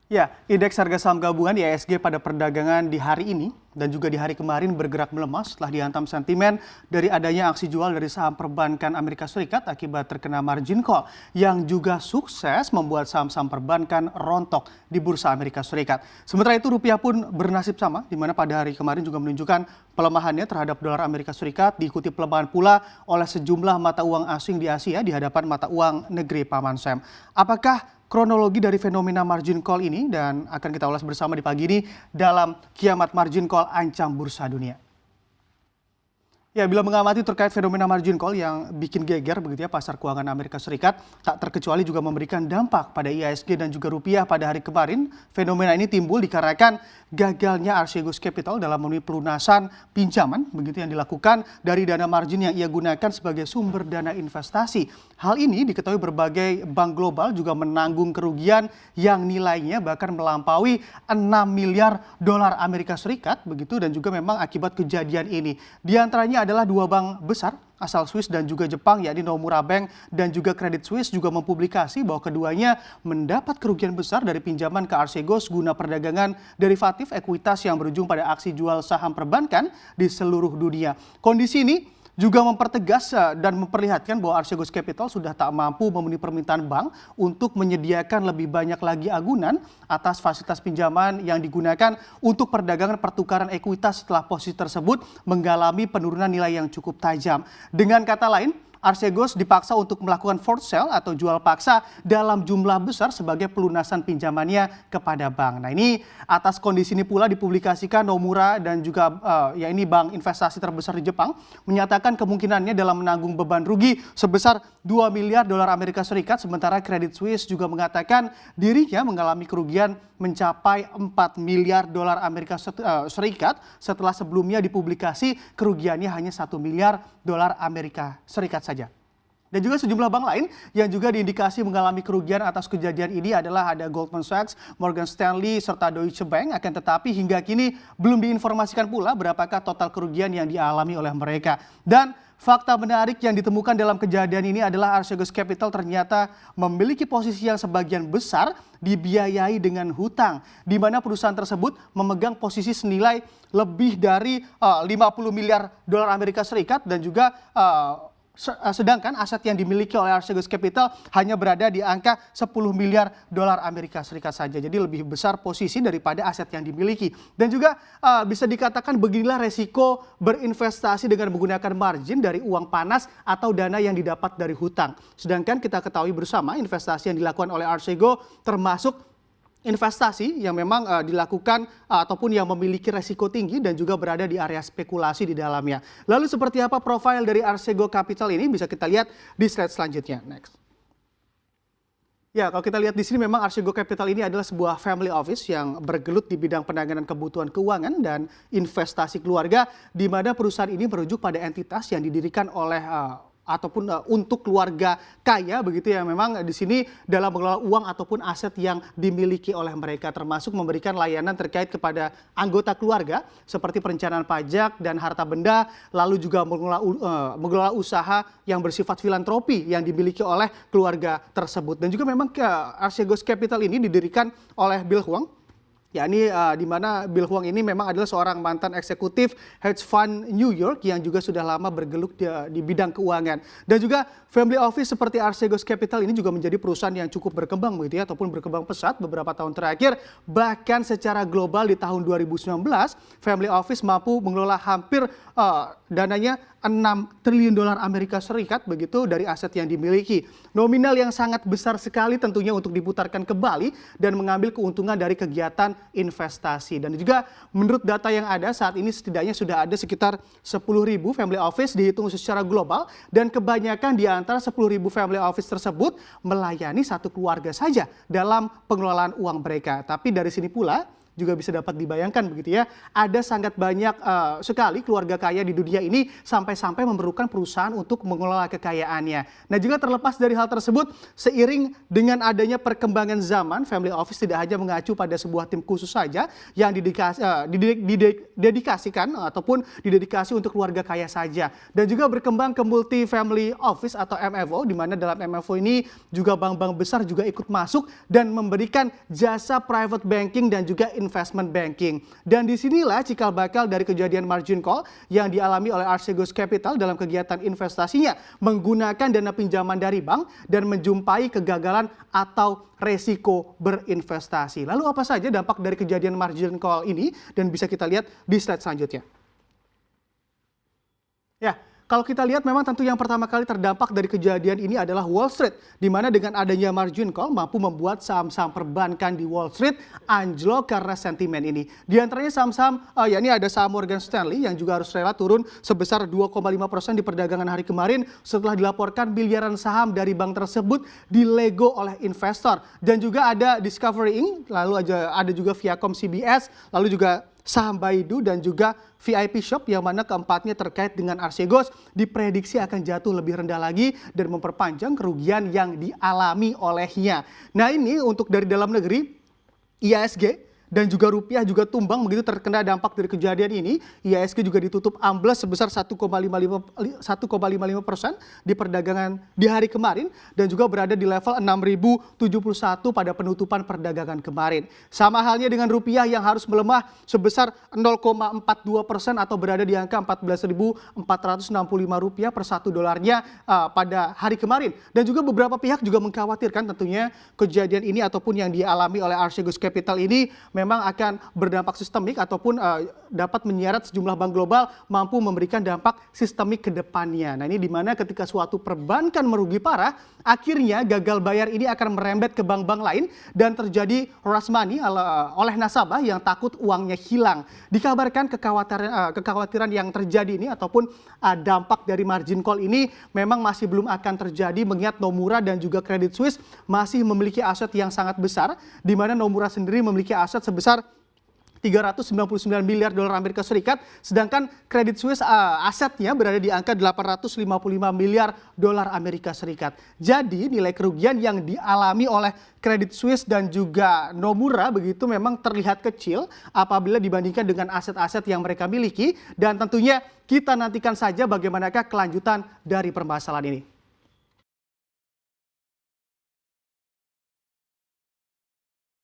Ya, indeks harga saham gabungan IHSG pada perdagangan di hari ini dan juga di hari kemarin bergerak melemah setelah dihantam sentimen dari adanya aksi jual dari saham perbankan Amerika Serikat akibat terkena margin call yang juga sukses membuat saham-saham perbankan rontok di bursa Amerika Serikat. Sementara itu rupiah pun bernasib sama, di mana pada hari kemarin juga menunjukkan pelemahannya terhadap dolar Amerika Serikat, diikuti pelemahan pula oleh sejumlah mata uang asing di Asia di hadapan mata uang negeri Paman Sam. Apakah kronologi dari fenomena margin call ini dan akan kita ulas bersama di pagi ini dalam Kiamat Margin Call Ancam Bursa Dunia. Ya, bila mengamati terkait fenomena margin call yang bikin geger begitu ya pasar keuangan Amerika Serikat, tak terkecuali juga memberikan dampak pada IHSG dan juga rupiah pada hari kemarin. Fenomena ini timbul dikarenakan gagalnya Archegos Capital dalam memenuhi pelunasan pinjaman begitu yang dilakukan dari dana margin yang ia gunakan sebagai sumber dana investasi. Hal ini diketahui berbagai bank global juga menanggung kerugian yang nilainya bahkan melampaui 6 miliar dolar Amerika Serikat begitu, dan juga memang akibat kejadian ini. Di antaranya adalah dua bank besar asal Swiss dan juga Jepang, yakni Nomura Bank dan juga Credit Suisse juga mempublikasi bahwa keduanya mendapat kerugian besar dari pinjaman ke Archegos guna perdagangan derivatif ekuitas yang berujung pada aksi jual saham perbankan di seluruh dunia. Kondisi ini juga mempertegas dan memperlihatkan bahwa Archegos Capital sudah tak mampu memenuhi permintaan bank untuk menyediakan lebih banyak lagi agunan atas fasilitas pinjaman yang digunakan untuk perdagangan pertukaran ekuitas setelah posisi tersebut mengalami penurunan nilai yang cukup tajam. Dengan kata lain, Archegos dipaksa untuk melakukan forced sale atau jual paksa dalam jumlah besar sebagai pelunasan pinjamannya kepada bank. Nah, ini atas kondisi ini pula dipublikasikan Nomura dan juga ini bank investasi terbesar di Jepang menyatakan kemungkinannya dalam menanggung beban rugi sebesar 2 miliar dolar Amerika Serikat, sementara Credit Suisse juga mengatakan dirinya mengalami kerugian mencapai 4 miliar dolar Amerika Serikat setelah sebelumnya dipublikasi kerugiannya hanya 1 miliar dolar Amerika Serikat saja. Dan juga sejumlah bank lain yang juga diindikasi mengalami kerugian atas kejadian ini adalah ada Goldman Sachs, Morgan Stanley, serta Deutsche Bank. Akan tetapi hingga kini belum diinformasikan pula berapakah total kerugian yang dialami oleh mereka. Dan fakta menarik yang ditemukan dalam kejadian ini adalah Archegos Capital ternyata memiliki posisi yang sebagian besar dibiayai dengan hutang, di mana perusahaan tersebut memegang posisi senilai lebih dari 50 miliar dolar Amerika Serikat dan juga sedangkan aset yang dimiliki oleh Archegos Capital hanya berada di angka 10 miliar dolar Amerika Serikat saja. Jadi lebih besar posisi daripada aset yang dimiliki. Dan juga bisa dikatakan beginilah resiko berinvestasi dengan menggunakan margin dari uang panas atau dana yang didapat dari hutang. Sedangkan kita ketahui bersama investasi yang dilakukan oleh Archegos termasuk investasi yang memang dilakukan ataupun yang memiliki resiko tinggi dan juga berada di area spekulasi di dalamnya. Lalu seperti apa profil dari Archegos Capital ini bisa kita lihat di slide selanjutnya. Next. Ya, kalau kita lihat di sini memang Archegos Capital ini adalah sebuah family office yang bergelut di bidang penanganan kebutuhan keuangan dan investasi keluarga, di mana perusahaan ini merujuk pada entitas yang didirikan oleh ataupun untuk keluarga kaya begitu ya, memang di sini dalam mengelola uang ataupun aset yang dimiliki oleh mereka, termasuk memberikan layanan terkait kepada anggota keluarga seperti perencanaan pajak dan harta benda, lalu juga mengelola usaha yang bersifat filantropi yang dimiliki oleh keluarga tersebut. Dan juga memang Archegos Capital ini didirikan oleh Bill Hwang. Ya, ini di mana Bill Hwang ini memang adalah seorang mantan eksekutif hedge fund New York yang juga sudah lama bergelut di bidang keuangan. Dan juga family office seperti Archegos Capital ini juga menjadi perusahaan yang cukup berkembang begitu ya, ataupun berkembang pesat beberapa tahun terakhir. Bahkan secara global di tahun 2019, family office mampu mengelola hampir dananya 6 triliun dolar Amerika Serikat begitu dari aset yang dimiliki. Nominal yang sangat besar sekali tentunya untuk diputarkan kembali dan mengambil keuntungan dari kegiatan investasi. Dan juga menurut data yang ada saat ini setidaknya sudah ada sekitar 10.000 family office dihitung secara global, dan kebanyakan di antara 10.000 family office tersebut melayani satu keluarga saja dalam pengelolaan uang mereka. Tapi dari sini pula juga bisa dapat dibayangkan begitu ya. Ada sangat banyak sekali keluarga kaya di dunia ini sampai-sampai memerlukan perusahaan untuk mengelola kekayaannya. Nah, juga terlepas dari hal tersebut, seiring dengan adanya perkembangan zaman, family office tidak hanya mengacu pada sebuah tim khusus saja yang didedikasikan ataupun didedikasi untuk keluarga kaya saja, dan juga berkembang ke multi family office atau MFO, di mana dalam MFO ini juga bank-bank besar juga ikut masuk dan memberikan jasa private banking dan juga investment banking. Dan disinilah cikal bakal dari kejadian margin call yang dialami oleh Archegos Capital dalam kegiatan investasinya menggunakan dana pinjaman dari bank dan menjumpai kegagalan atau resiko berinvestasi. Lalu apa saja dampak dari kejadian margin call ini, dan bisa kita lihat di slide selanjutnya. Ya, kalau kita lihat memang tentu yang pertama kali terdampak dari kejadian ini adalah Wall Street, di mana dengan adanya margin call mampu membuat saham-saham perbankan di Wall Street anjlok karena sentimen ini. Di antaranya saham-saham, ini ada saham Morgan Stanley yang juga harus rela turun sebesar 2,5% di perdagangan hari kemarin setelah dilaporkan miliaran saham dari bank tersebut dilego oleh investor. Dan juga ada Discovery Inc., lalu ada juga Viacom CBS, lalu juga saham Baidu dan juga VIP Shop, yang mana keempatnya terkait dengan Archegos diprediksi akan jatuh lebih rendah lagi dan memperpanjang kerugian yang dialami olehnya. Nah, ini untuk dari dalam negeri, IHSG dan juga rupiah juga tumbang begitu terkena dampak dari kejadian ini. IHSG juga ditutup ambles sebesar 1,55% di perdagangan di hari kemarin dan juga berada di level 6.071 pada penutupan perdagangan kemarin. Sama halnya dengan rupiah yang harus melemah sebesar 0,42% atau berada di angka 14.465 rupiah per satu dolarnya pada hari kemarin. Dan juga beberapa pihak juga mengkhawatirkan tentunya kejadian ini ataupun yang dialami oleh Archegos Capital ini memang akan berdampak sistemik ataupun dapat menyeret sejumlah bank global mampu memberikan dampak sistemik ke depannya. Nah, ini di mana ketika suatu perbankan merugi parah, akhirnya gagal bayar ini akan merembet ke bank-bank lain dan terjadi rush money oleh nasabah yang takut uangnya hilang. Dikabarkan kekhawatiran yang terjadi ini ataupun dampak dari margin call ini memang masih belum akan terjadi mengingat Nomura dan juga Credit Suisse masih memiliki aset yang sangat besar, di mana Nomura sendiri memiliki aset sebesar 399 miliar dolar Amerika Serikat, sedangkan Credit Suisse asetnya berada di angka 855 miliar dolar Amerika Serikat. Jadi nilai kerugian yang dialami oleh Credit Suisse dan juga Nomura begitu memang terlihat kecil apabila dibandingkan dengan aset-aset yang mereka miliki, dan tentunya kita nantikan saja bagaimanakah kelanjutan dari permasalahan ini.